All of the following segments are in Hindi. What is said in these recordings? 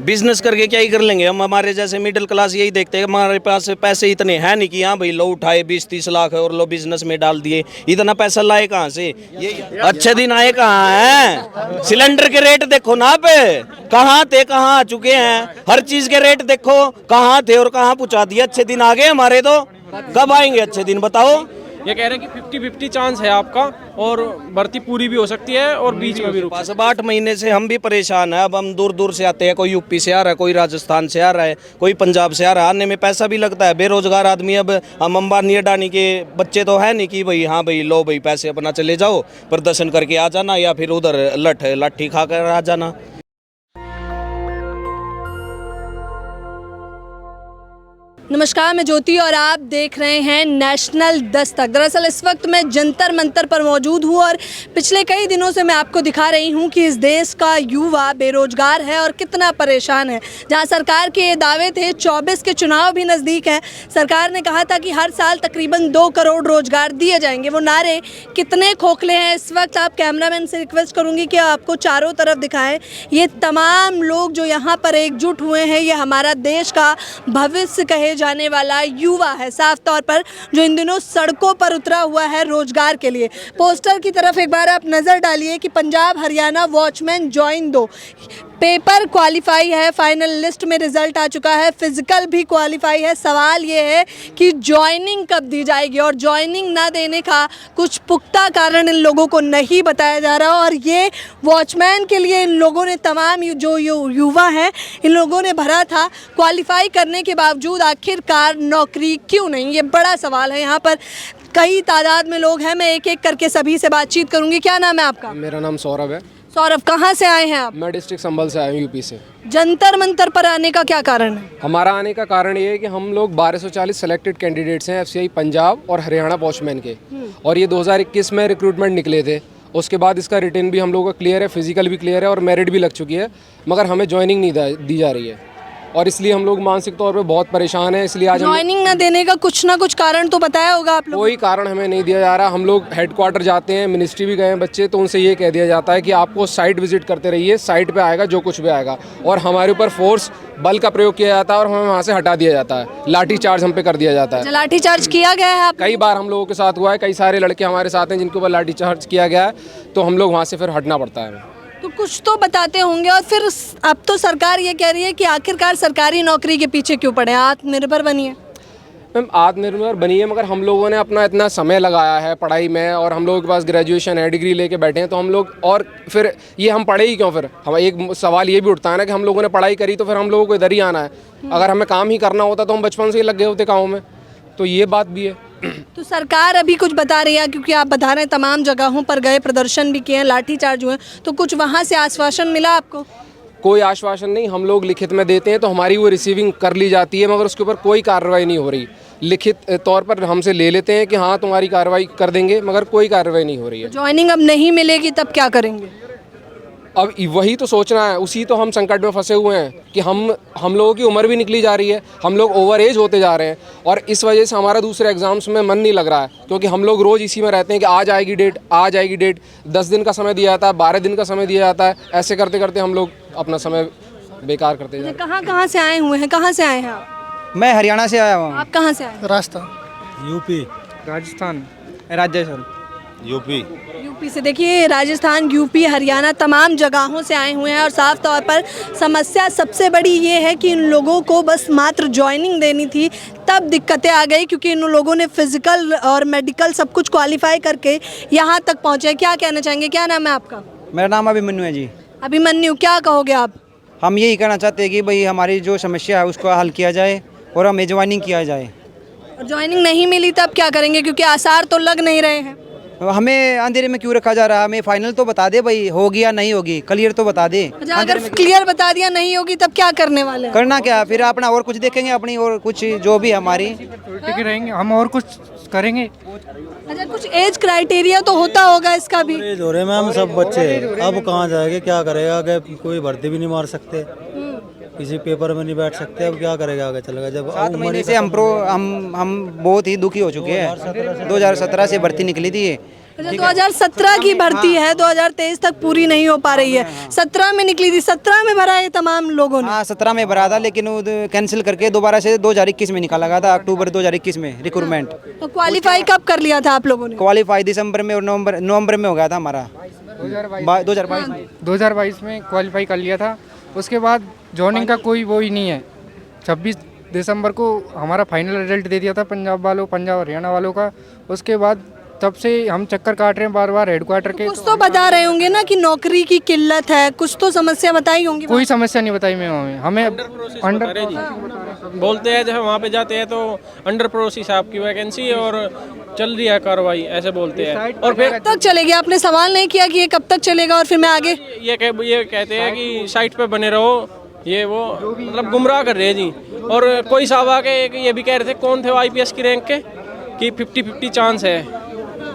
बिजनेस करके क्या ही कर लेंगे हम। हमारे जैसे मिडिल क्लास यही देखते हैं, हमारे पास पैसे इतने हैं नहीं कि हाँ भाई लो उठाए 20-30 लाख और लो बिजनेस में डाल दिए। इतना पैसा लाए कहाँ से? ये अच्छे दिन आए कहाँ हैं? सिलेंडर के रेट देखो ना आप, कहाँ थे कहाँ आ चुके हैं। हर चीज के रेट देखो, कहाँ थे और कहाँ पहुँचा दिए। अच्छे दिन आ गए हमारे, तो कब आएंगे अच्छे दिन बताओ? ये कह रहे हैं कि 50-50 चांस है आपका और भर्ती पूरी भी हो सकती है और बीच में भी रुक पास। अब 8 महीने से हम भी परेशान हैं। अब हम दूर दूर से आते हैं, कोई यूपी से आ रहा है, कोई राजस्थान से आ रहा है, कोई पंजाब से आ रहा है। आने में पैसा भी लगता है। बेरोजगार आदमी, अब हम अंबानी अडानी के बच्चे तो है नहीं कि भाई हाँ भाई लो भाई पैसे अपना चले जाओ, प्रदर्शन करके आ जाना या फिर उधर लाठी खा कर आ जाना। नमस्कार, मैं ज्योति और आप देख रहे हैं नेशनल दस्तक। दरअसल इस वक्त मैं जंतर मंतर पर मौजूद हूँ और पिछले कई दिनों से मैं आपको दिखा रही हूँ कि इस देश का युवा बेरोजगार है और कितना परेशान है। जहाँ सरकार के ये दावे थे, 24 के चुनाव भी नज़दीक हैं, सरकार ने कहा था कि हर साल तकरीबन 2 करोड़ रोजगार दिए जाएंगे। वो नारे कितने खोखले हैं। इस वक्त आप कैमरामैन से रिक्वेस्ट करूँगी कि आपको चारों तरफ दिखाएं। ये तमाम लोग जो यहाँ पर एकजुट हुए हैं, ये हमारा देश का भविष्य कहे जाने वाला युवा है, साफ तौर पर जो इन दिनों सड़कों पर उतरा हुआ है रोजगार के लिए। पोस्टर की तरफ एक बार आप नजर डालिए कि पंजाब हरियाणा वॉचमैन ज्वाइन दो। पेपर क्वालिफाई है, फाइनल लिस्ट में रिजल्ट आ चुका है, फिजिकल भी क्वालिफाई है। सवाल ये है कि ज्वाइनिंग कब दी जाएगी, और ज्वाइनिंग ना देने का कुछ पुख्ता कारण इन लोगों को नहीं बताया जा रहा। और ये वॉचमैन के लिए इन लोगों ने, तमाम जो युवा हैं, इन लोगों ने भरा था। क्वालिफाई करने के बावजूद आखिरकार नौकरी क्यों नहीं, ये बड़ा सवाल है। यहाँ पर कई तादाद में लोग हैं, मैं एक एक करके सभी से बातचीत करूँगी। क्या नाम है आपका? मेरा नाम सौरभ है। सौरभ, कहाँ से आए हैं आप? मैं डिस्ट्रिक्ट संभल से आया हूँ, यूपी से। जंतर मंतर पर आने का क्या कारण है? हमारा आने का कारण ये है कि हम लोग 1240 सेलेक्टेड कैंडिडेट्स हैं एफसीआई पंजाब और हरियाणा वॉचमैन के, और ये 2021 में रिक्रूटमेंट निकले थे। उसके बाद इसका रिटर्न भी हम लोगों का क्लियर है, फिजिकल भी क्लियर है और मेरिट भी लग चुकी है, मगर हमें ज्वाइनिंग नहीं दी जा रही है और इसलिए हम लोग मानसिक तौर पे बहुत परेशान हैं। इसलिए आज ज्वाइनिंग न देने का कुछ ना कुछ कारण तो बताया होगा आप लोग? कोई कारण हमें नहीं दिया जा रहा। हम लोग हेडक्वार्टर जाते हैं, मिनिस्ट्री भी गए हैं बच्चे, तो उनसे ये कह दिया जाता है कि आपको साइट विजिट करते रहिए, साइट पे आएगा जो कुछ भी आएगा, और हमारे ऊपर फोर्स बल का प्रयोग किया जाता है और हमें वहाँ से हटा दिया जाता है। लाठी चार्ज हम पे कर दिया जाता है। लाठी चार्ज किया गया है आप? कई बार हम लोगों के साथ हुआ है, कई सारे लड़के हमारे साथ हैं जिनके ऊपर लाठी चार्ज किया गया है, तो हम लोग वहाँ से फिर हटना पड़ता है। तो कुछ तो बताते होंगे। और फिर अब तो सरकार ये कह रही है कि आखिरकार सरकारी नौकरी के पीछे क्यों पड़े, आत्मनिर्भर बनिए। मैम आत्मनिर्भर बनिए, मगर हम लोगों ने अपना इतना समय लगाया है पढ़ाई में, और हम लोगों के पास ग्रेजुएशन है, डिग्री लेके बैठे हैं, तो हम लोग, और फिर ये हम पढ़े ही क्यों? फिर हम एक सवाल ये भी उठता है ना कि हम लोगों ने पढ़ाई करी तो फिर हम लोगों को इधर ही आना है। अगर हमें काम ही करना होता तो हम बचपन से ही लग गए होते कामों में, तो ये बात भी है। तो सरकार अभी कुछ बता रही है, क्योंकि आप बता रहे हैं तमाम जगहों पर गए, प्रदर्शन भी किए हैं, लाठीचार्ज हुए, तो कुछ वहाँ से आश्वासन मिला आपको? कोई आश्वासन नहीं। हम लोग लिखित में देते हैं तो हमारी वो रिसीविंग कर ली जाती है, मगर उसके ऊपर कोई कार्रवाई नहीं हो रही। लिखित तौर पर हमसे ले लेते हैं कि हाँ तुम्हारी कार्रवाई कर देंगे, मगर कोई कार्रवाई नहीं हो रही है। ज्वाइनिंग अब नहीं मिलेगी तब क्या करेंगे? अब वही तो सोचना है, उसी तो हम संकट में फंसे हुए हैं कि हम लोगों की उम्र भी निकली जा रही है, हम लोग ओवर एज होते जा रहे हैं, और इस वजह से हमारा दूसरे एग्जाम्स में मन नहीं लग रहा है, क्योंकि हम लोग रोज़ इसी में रहते हैं कि आज आएगी डेट, आज आएगी डेट। 10 दिन का समय दिया जाता है, 12 दिन का समय दिया जाता है, ऐसे करते करते हम लोग अपना समय बेकार करते जा रहे हैं। कहाँ से आए हुए हैं, कहाँ से आए हैं आप? मैं हरियाणा से आया हूँ। आप कहाँ से आए? राजस्थान। यूपी। राजस्थान। राजस्थान। यूपी से। देखिए, राजस्थान, यूपी, हरियाणा, तमाम जगहों से आए हुए हैं, और साफ तौर पर समस्या सबसे बड़ी ये है कि इन लोगों को बस मात्र ज्वाइनिंग देनी थी, तब दिक्कतें आ गई, क्योंकि इन लोगों ने फिजिकल और मेडिकल सब कुछ क्वालिफाई करके यहाँ तक पहुँचे। क्या कहना चाहेंगे? क्या नाम है आपका? मेरा नाम अभिमन्यु है जी। अभिमन्यु, क्या कहोगे आप? हम यही कहना चाहते हैं कि भाई हमारी जो समस्या है उसको हल किया जाए और हमें ज्वाइनिंग किया जाए। और ज्वाइनिंग नहीं मिली तब क्या करेंगे, क्योंकि आसार तो लग नहीं रहे हैं? हमें अंधेरे में क्यों रखा जा रहा है? हमें फाइनल तो बता दे भाई, होगी या नहीं होगी, क्लियर तो बता दे। अच्छा, अगर क्लियर बता दिया नहीं होगी तब क्या करने वाले हैं? करना क्या, फिर अपना और कुछ देखेंगे, अपनी और कुछ जो भी हमारी टिके रहेंगे, हम और कुछ करेंगे। अच्छा, कुछ एज क्राइटेरिया तो होता होगा इसका भी? एज हो रहे मैम, सब बच्चे अब कहाँ जाएंगे, क्या करेगा आगे? कोई भर्ती भी नहीं मार सकते, किसी पेपर में नहीं बैठ सकते, अब क्या करेगा आगे चलेगा? जब 7 महीने से हम बहुत ही दुखी हो चुके हैं। 2017 से भर्ती निकली थी, अच्छा, 2017 की भर्ती है, 2023 तक पूरी नहीं हो पा रही है। 17 में निकली थी, 17 में भरा है तमाम लोगों ने। हाँ 17 में भरा था, लेकिन वो कैंसिल करके दोबारा से 2021 में निकाला गया था, अक्टूबर 2021 में रिक्रूटमेंट। तो क्वालिफाई कब कर लिया था आप लोगों ने? क्वालिफाई दिसंबर में और नवंबर में हो गया था हमारा 2022 में क्वालिफाई कर लिया था। उसके बाद जॉइनिंग का कोई वो ही नहीं है। 26 दिसंबर को हमारा फाइनल रिजल्ट दे दिया था पंजाब हरियाणा वालों का। उसके बाद तब से हम चक्कर काट रहे हैं बार बार हेडक्वार्टर के। कुछ तो बता रहे होंगे ना कि नौकरी की किल्लत है, कुछ तो समस्या बताई होंगी। कोई समस्या नहीं बताई हमें अंडर बोलते हैं जब वहाँ पे जाते हैं तो अंडर प्रोसेस है आपकी वैकेंसी और चल रही है कार्रवाई, ऐसे बोलते हैं। और फिर कब तक चलेगी? आपने सवाल नहीं किया कि ये कब तक चलेगा और फिर मैं आगे? ये कहते हैं कि साइट पे बने रहो, ये वो मतलब गुमराह कर रहे हैं जी। और कोई साहब आके ये भी कह रहे थे, कौन थे वो IPS की रैंक के, कि 50-50 चांस है,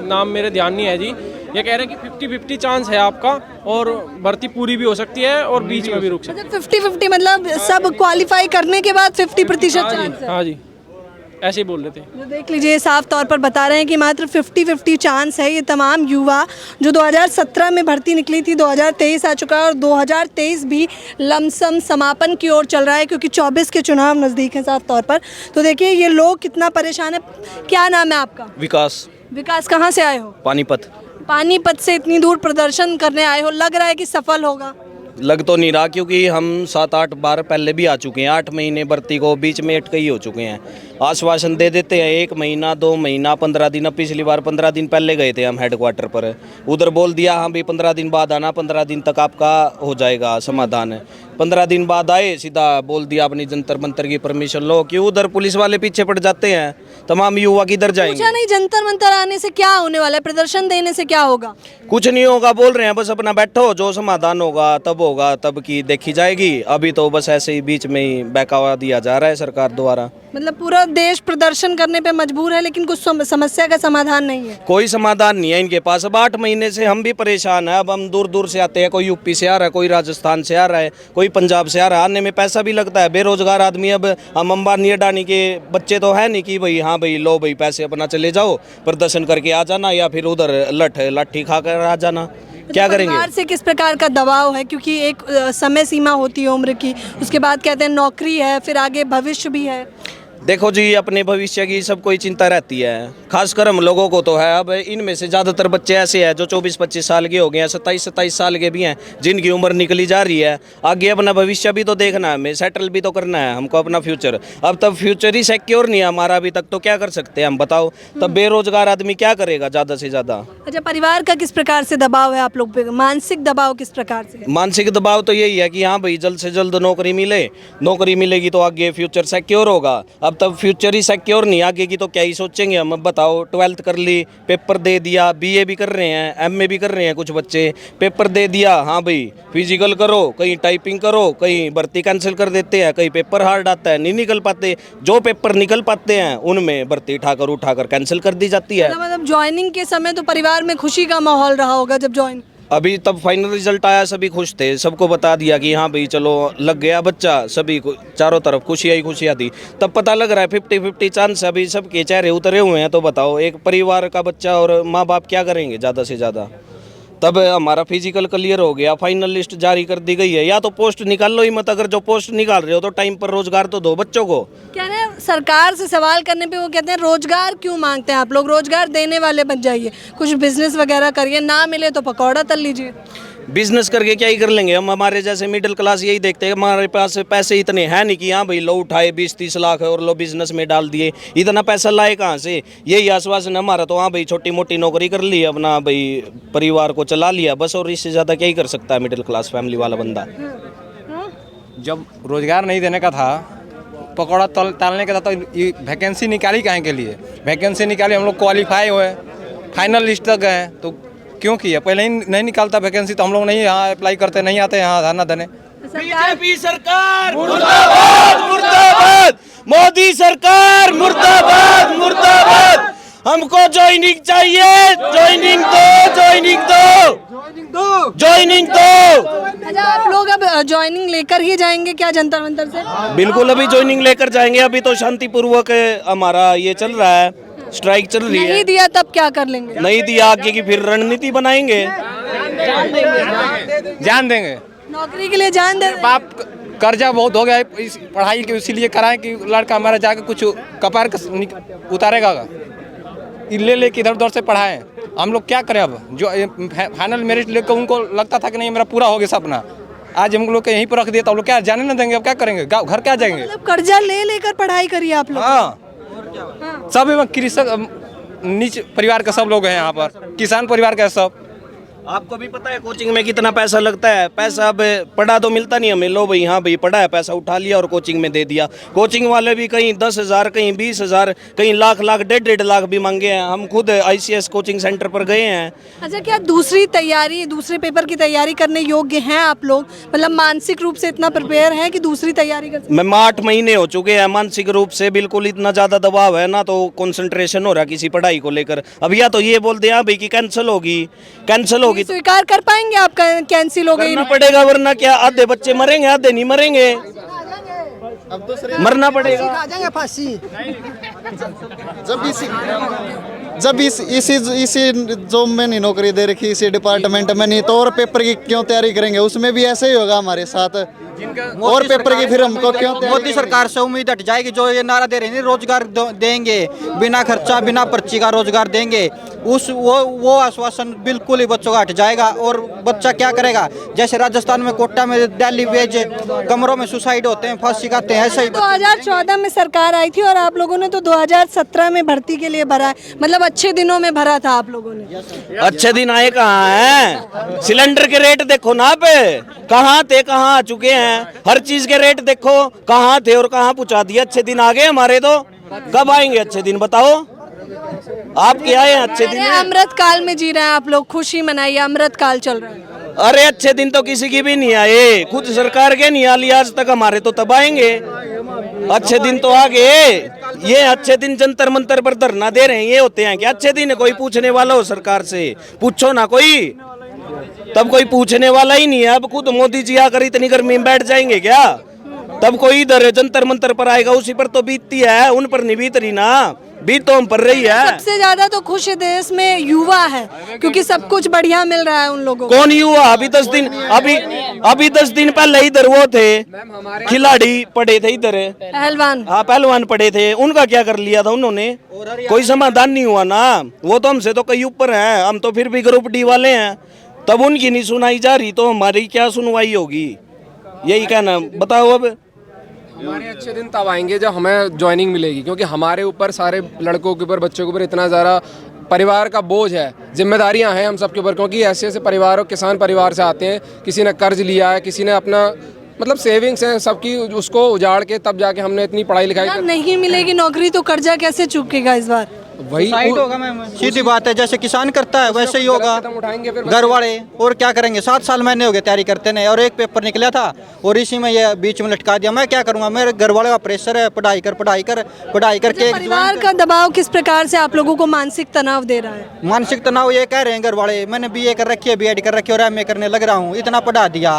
नाम मेरे ध्यान नहीं है जी। ये कह रहे हैं कि 50-50 चांस है आपका और भर्ती पूरी भी हो सकती है और बीच में भी रुक सकती है। 50-50 मतलब सब क्वालिफाई करने के बाद 50% चांस है? हाँ जी, ऐसे ही बोल रहे थे। जो देख लीजिए, साफ तौर पर बता रहे हैं कि मात्र 50-50 चांस है। ये तमाम युवा जो 2017 में भर्ती निकली थी, 2023 आ चुका है और 2023 भी लमसम समापन की ओर चल रहा है, क्योंकि 24 के चुनाव नज़दीक हैं साफ तौर पर। तो देखिए ये लोग कितना परेशान है। क्या नाम है आपका? विकास। विकास, कहाँ से आए हो? पानीपत। पानीपत से इतनी दूर प्रदर्शन करने आए हो, लग रहा है कि सफल होगा? लग तो नहीं रहा, क्योंकि हम 7-8 बार पहले भी आ चुके हैं। 8 महीने भर्ती को बीच में अटके ही हो चुके हैं। आश्वासन दे देते हैं 1 महीना 2 महीना 15 दिन। अब पिछली बार 15 दिन पहले गए थे हम हेडक्वार्टर पर, उधर बोल दिया हाँ भी 15 दिन बाद आना, 15 दिन तक आपका हो जाएगा समाधान। 15 दिन बाद आए, सीधा बोल दिया अपनी जंतर मंतर की परमिशन लो, कि उधर पुलिस वाले पीछे पड़ जाते हैं। तमाम युवा किधर जाएंगे? पूछा नहीं जंतर मंतर आने से क्या होने वाला है, प्रदर्शन देने से क्या होगा? कुछ नहीं होगा बोल रहे हैं, बस अपना बैठो, जो समाधान होगा तब की देखी जाएगी। अभी तो बस ऐसे ही बीच में ही बहकावा दिया जा रहा है सरकार द्वारा। मतलब पूरा देश प्रदर्शन करने पे मजबूर है, लेकिन कुछ समस्या का समाधान नहीं है। कोई समाधान नहीं है इनके पास। अब 8 महीने से हम भी परेशान हैं। अब हम दूर दूर से आते हैं, कोई यूपी से आ रहा है, कोई राजस्थान से आ रहा है, कोई पंजाब से आ रहा है। आने में पैसा भी लगता है, बेरोजगार आदमी। अब हम अंबानी अडानी के बच्चे तो है नहीं कि भाई हाँ भाई लो भाई पैसे अपना चले जाओ, प्रदर्शन करके आ जाना या फिर उधर लाठी खा कर आ जाना। क्या करेंगे? परिवार से किस प्रकार का दबाव है? क्योंकि एक समय सीमा होती है उम्र की, उसके बाद कहते हैं नौकरी है, फिर आगे भविष्य भी है। देखो जी, अपने भविष्य की सब कोई चिंता रहती है, खासकर हम लोगों को तो है। अब इनमें से ज़्यादातर बच्चे ऐसे हैं जो 24-25 साल के हो गए हैं, 27-27 साल के भी हैं, जिनकी उम्र निकली जा रही है। आगे अपना भविष्य भी तो देखना है हमें, सेटल भी तो करना है हमको अपना फ्यूचर। अब तब फ्यूचर ही सिक्योर नहीं है हमारा अभी तक, तो क्या कर सकते हैं हम बताओ? तब बेरोजगार आदमी क्या करेगा ज़्यादा से ज़्यादा? अच्छा, परिवार का किस प्रकार से दबाव है आप लोग पे? मानसिक दबाव किस प्रकार से? मानसिक दबाव तो यही है कि हाँ भाई जल्द से जल्द नौकरी मिले, नौकरी मिलेगी तो आगे फ्यूचर सिक्योर होगा। अब तब फ्यूचर ही सिक्योर नहीं, आगे की तो क्या ही सोचेंगे हम? अब बताओ, 12th कर ली, पेपर दे दिया, BA भी कर रहे हैं, MA भी कर रहे हैं कुछ बच्चे, पेपर दे दिया, हाँ भाई फिजिकल करो, कहीं टाइपिंग करो, कहीं भर्ती कैंसिल कर देते हैं, कहीं पेपर हार्ड आता है, नहीं निकल पाते। जो पेपर निकल पाते हैं उनमें भर्ती उठाकर कैंसिल कर दी जाती है। मतलब ज्वाइनिंग के समय तो परिवार में खुशी का माहौल रहा होगा जब ज्वाइन? अभी तब फाइनल रिजल्ट आया, सभी खुश थे, सबको बता दिया कि हाँ भाई चलो लग गया बच्चा, सभी को चारों तरफ खुशियाँ ही खुशियाँ थी। तब पता लग रहा है 50-50 चांस, अभी सबके चेहरे उतरे हुए हैं। तो बताओ, एक परिवार का बच्चा और माँ बाप क्या करेंगे ज़्यादा से ज़्यादा? तब हमारा फिजिकल क्लियर हो गया, फाइनल लिस्ट जारी कर दी गई है। या तो पोस्ट निकाल लो ही मत, अगर जो पोस्ट निकाल रहे हो तो टाइम पर रोजगार तो दो बच्चों को। कह रहे हैं सरकार से सवाल करने पे वो कहते हैं रोजगार क्यों मांगते हैं आप लोग, रोजगार देने वाले बन जाइए, कुछ बिजनेस वगैरह करिए, ना मिले तो पकौड़ा तल लीजिए। बिजनेस करके क्या ही कर लेंगे हम? हमारे जैसे मिडिल क्लास यही देखते हैं, हमारे पास पैसे इतने हैं नहीं कि हाँ भाई लो उठाए 20-30 लाख और लो बिजनेस में डाल दिए। इतना पैसा लाए कहाँ से? यही आश्वासन हमारा तो हाँ भाई छोटी मोटी नौकरी कर ली, अपना भाई परिवार को चला लिया बस, और इससे ज़्यादा क्या ही कर सकता है मिडिल क्लास फैमिली वाला बंदा? जब रोजगार नहीं देने का था, पकौड़ा तालने का था, तो ये वैकेंसी निकाली काहे के लिए? वैकेंसी निकाली, हम लोग क्वालिफाई हुए, फाइनल लिस्ट तक गए, तो क्यों किया? पहले ही नहीं निकालता वैकेंसी तो हम लोग नहीं यहाँ अप्लाई करते, नहीं आते यहाँ धरना देने। बीजेपी सरकार मुर्दाबाद मुर्दाबाद, मोदी सरकार मुर्दाबाद मुर्दाबाद, हमको ज्वाइनिंग चाहिए, ज्वाइनिंग दो, ज्वाइनिंग दो, ज्वाइनिंग दो। अच्छा, आप लोग अब ज्वाइनिंग लेकर ही जाएंगे क्या जंतर मंतर से? बिल्कुल, अभी ज्वाइनिंग लेकर जाएंगे। अभी तो शांतिपूर्वक हमारा ये चल रहा है, स्ट्राइक चल रही है। नहीं दिया तब क्या कर लेंगे? नहीं दिया आगे की फिर रणनीति बनाएंगे। जान देंगे। नौकरी के लिए जान दे। बाप कर्जा बहुत हो गया है इस पढ़ाई के, इसीलिए कराएं कि लड़का हमारा जाकर कुछ कपार उतारेगा। ले लेके इधर उधर से पढ़ाएं। हम लोग क्या करें अब? जो फाइनल मेरिट लेकर उनको लगता था कि नहीं मेरा पूरा हो गया सपना, आज हम लोग को यहीं पर रख दिया तो हम लोग क्या जाने ना देंगे? अब क्या करेंगे? घर क्या जाएंगे? मतलब कर्जा ले लेकर पढ़ाई करिए आप लोग। हाँ, सब कृषक नीच परिवार के सब लोग हैं यहाँ पर, किसान परिवार के सब। आपको भी पता है कोचिंग में कितना पैसा लगता है। पैसा अब पढ़ा तो मिलता नहीं हमें, लो भाई हाँ भाई पढ़ा है, पैसा उठा लिया और कोचिंग में दे दिया। कोचिंग वाले भी कहीं 10,000, कहीं 20,000, कहीं लाख 1.5 लाख भी मांगे हैं। हम खुद ICS कोचिंग सेंटर पर गए हैं। अच्छा, क्या दूसरे पेपर की तैयारी करने योग्य हैं आप लोग? मतलब मानसिक रूप से इतना प्रिपेयर हैं कि दूसरी तैयारी कर सकते? मैं 8 महीने हो चुके हैं, मानसिक रूप से बिल्कुल इतना ज़्यादा दबाव है ना, तो कंसंट्रेशन हो रहा है किसी पढ़ाई को लेकर। अब या तो ये बोल दिया भाई कि कैंसिल होगी स्वीकार कर पाएंगे आप कैंसिल हो गई? करना पड़ेगा, वरना क्या आधे बच्चे मरेंगे, आधे नहीं मरेंगे। मरना पड़ेगा। जब इसी जॉब में नहीं नौकरी दे रखी, इसी डिपार्टमेंट में नहीं, तो और पेपर की क्यों तैयारी करेंगे? उसमें भी ऐसे ही होगा हमारे साथ। और पेपर की फिर हमको क्यों? मोदी सरकार से उम्मीद हट जाएगी। जो ये नारा दे रहे हैं रोजगार देंगे, बिना खर्चा बिना पर्ची का रोजगार देंगे, वो आश्वासन बिल्कुल ही बच्चों का हट जाएगा। और बच्चा क्या करेगा? जैसे राजस्थान में कोटा में दिल्ली वेज कमरों में सुसाइड होते हैं, फांसी खाते हैं, ऐसे ही 2014 में सरकार आई थी और आप लोगों ने तो 2017 में भर्ती के लिए भरा है। मतलब अच्छे दिनों में भरा था आप लोगों ने। अच्छे दिन आए कहाँ हैं? सिलेंडर के रेट देखो ना पे, कहाँ थे कहाँ आ चुके हैं। हर चीज के रेट देखो कहाँ थे और कहाँ पहुँचा दिया। अच्छे दिन आ गए हमारे, तो कब आएंगे अच्छे दिन बताओ? आप क्या है अच्छे दिन? अमृत काल में जी रहे हैं आप लोग, खुशी मनाइए, अमृत काल चल रहा है। अरे अच्छे दिन तो किसी की भी नहीं आए, खुद सरकार के नहीं आली आज तक, हमारे तो तब आएंगे। अच्छे दिन तो आ गए। ये अच्छे दिन जंतर मंतर पर धरना दे रहे हैं, ये होते हैं क्या अच्छे दिन? कोई पूछने वाला हो सरकार से? पूछो ना कोई, तब कोई पूछने वाला ही नहीं है। अब खुद मोदी जी आकर इतनी गर्मी में बैठ जाएंगे क्या? तब कोई इधर जंतर मंतर पर आएगा, उसी पर तो बीतती है, उन पर नहीं बीत रही ना, बीत तो हम पर रही है। सबसे ज्यादा तो खुश देश में युवा है, क्योंकि सब कुछ बढ़िया मिल रहा है उन लोगों को। कौन युवा? अभी 10 दिन पहले इधर वो थे खिलाड़ी पड़े थे, इधर पहलवान। हाँ पहलवान पड़े थे, उनका क्या कर लिया था उन्होंने? कोई समाधान नहीं हुआ ना। वो तो हमसे तो कई ऊपर हैं, हम तो फिर भी ग्रुप डी वाले हैं। तब उनकी नहीं सुनाई जा रही तो हमारी क्या सुनवाई होगी? यही कहना, बताओ। अब हमारे अच्छे दिन तब आएंगे जब हमें ज्वाइनिंग मिलेगी, क्योंकि हमारे ऊपर सारे लड़कों के ऊपर, बच्चों के ऊपर इतना ज़्यादा परिवार का बोझ है, जिम्मेदारियां हैं हम सबके ऊपर। क्योंकि ऐसे ऐसे परिवारों, किसान परिवार से आते हैं, किसी ने कर्ज लिया है, किसी ने अपना मतलब सेविंग्स हैं सबकी, उसको उजाड़ के तब जाके हमने इतनी पढ़ाई लिखाई नहीं मिलेगी नौकरी तो कर्जा कैसे चुकेगा इस बार? वही होगा मैम, सीधी बात है। जैसे किसान करता है वैसे ही होगा घर वाले। और क्या करेंगे? 7 साल मैंने हो गए तैयारी करते ने, और एक पेपर निकला था और इसी में ये बीच में लटका दिया। मैं क्या करूंगा? मेरे घर वाले का प्रेशर है, पढ़ाई करके। परिवार का दबाव किस प्रकार से आप लोगों को मानसिक तनाव दे रहा है? मानसिक तनाव ये कह रहे हैं घर वाले, मैंने BA कर रखी है, BEd कर रखी है और MA करने लग रहा हूँ, इतना पढ़ा दिया।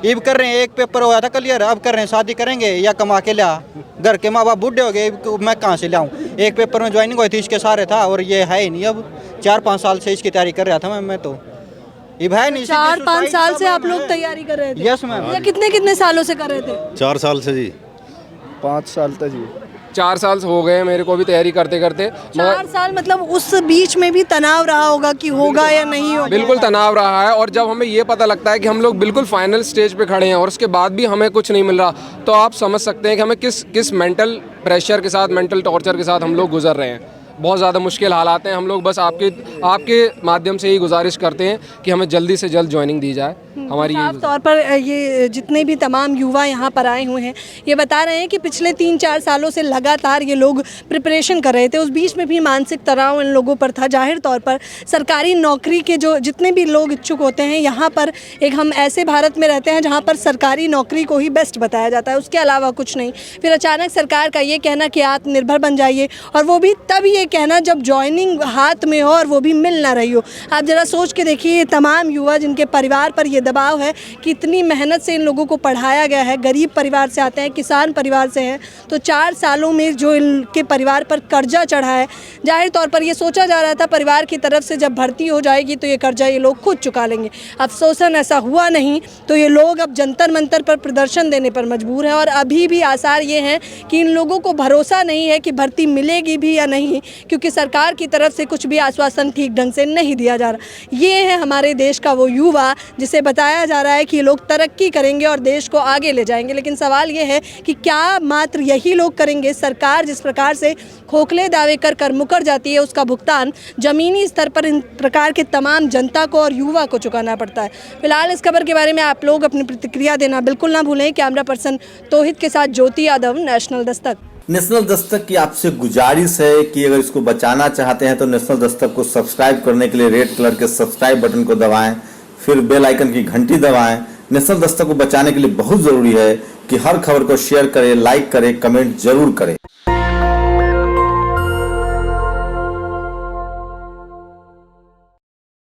अब कर रहे हैं, एक पेपर होया था क्लियर, अब कर रहे हैं शादी करेंगे या कमा के लिया। घर के माँ बाप बूढ़े हो गए, मैं कहाँ से लाऊं? एक पेपर में ज्वाइनिंग हुई थी, इसके सारे था और ये है ही नहीं। अब 4-5 साल से इसकी तैयारी कर रहा था मैं तो ये है नहीं। 4-5 साल से आप लोग तैयारी कर रहे थे? Yes ma'am. कितने सालों से कर रहे थे? 4 साल से जी। 5 साल तक जी। 4 साल हो गए मेरे को भी तैयारी करते करते। 4 साल मतलब उस बीच में भी तनाव रहा होगा कि होगा या नहीं होगा? बिल्कुल तनाव रहा है। और जब हमें ये पता लगता है कि हम लोग बिल्कुल फाइनल स्टेज पे खड़े हैं और उसके बाद भी हमें कुछ नहीं मिल रहा, तो आप समझ सकते हैं कि हमें किस मेंटल प्रेशर के साथ, मेंटल टॉर्चर के साथ हम लोग गुजर रहे हैं। बहुत ज़्यादा मुश्किल हालात हैं। हम लोग बस आपके माध्यम से ही गुजारिश करते हैं कि हमें जल्दी से जल्द ज्वाइनिंग दी जाए। हमारी साफ तौर पर ये जितने भी तमाम युवा यहाँ पर आए हुए हैं ये बता रहे हैं कि पिछले 3-4 सालों से लगातार ये लोग प्रिपरेशन कर रहे थे। उस बीच में भी मानसिक तनाव इन लोगों पर था। जाहिर तौर पर सरकारी नौकरी के जो जितने भी लोग इच्छुक होते हैं, यहाँ पर एक हम ऐसे भारत में रहते हैं जहाँ पर सरकारी नौकरी को ही बेस्ट बताया जाता है, उसके अलावा कुछ नहीं। फिर अचानक सरकार का ये कहना कि आत्मनिर्भर बन जाइए, और वो भी तब ये ये कहना जब जॉइनिंग हाथ में हो और वो भी मिल ना रही हो। आप ज़रा सोच के देखिए, ये तमाम युवा जिनके परिवार पर ये दबाव है कि इतनी मेहनत से इन लोगों को पढ़ाया गया है, गरीब परिवार से आते हैं, किसान परिवार से हैं, तो 4 सालों में जो इनके परिवार पर कर्जा चढ़ा है, जाहिर तौर पर ये सोचा जा रहा था परिवार की तरफ से जब भर्ती हो जाएगी तो ये कर्जा ये लोग खुद चुका लेंगे। अफसोसन ऐसा हुआ नहीं, तो ये लोग अब जंतर मंतर पर प्रदर्शन देने पर मजबूर हैं। और अभी भी आसार ये हैं कि इन लोगों को भरोसा नहीं है कि भर्ती मिलेगी भी या नहीं, क्योंकि सरकार की तरफ से कुछ भी आश्वासन ठीक ढंग से नहीं दिया जा रहा। ये है हमारे देश का वो युवा जिसे बताया जा रहा है कि ये लोग तरक्की करेंगे और देश को आगे ले जाएंगे। लेकिन सवाल ये है कि क्या मात्र यही लोग करेंगे? सरकार जिस प्रकार से खोखले दावे कर कर मुकर जाती है, उसका भुगतान जमीनी स्तर पर इन प्रकार के तमाम जनता को और युवा को चुकाना पड़ता है। फिलहाल इस खबर के बारे में आप लोग अपनी प्रतिक्रिया देना बिल्कुल ना भूलें। कैमरा पर्सन तौहिद के साथ ज्योति यादव, नेशनल दस्तक। नेशनल दस्तक की आपसे गुजारिश है कि अगर इसको बचाना चाहते हैं तो नेशनल दस्तक को सब्सक्राइब करने के लिए रेड कलर के सब्सक्राइब बटन को दबाएं, फिर बेल आइकन की घंटी दबाएं। नेशनल दस्तक को बचाने के लिए बहुत जरूरी है कि हर खबर को शेयर करें, लाइक करें, कमेंट जरूर करें।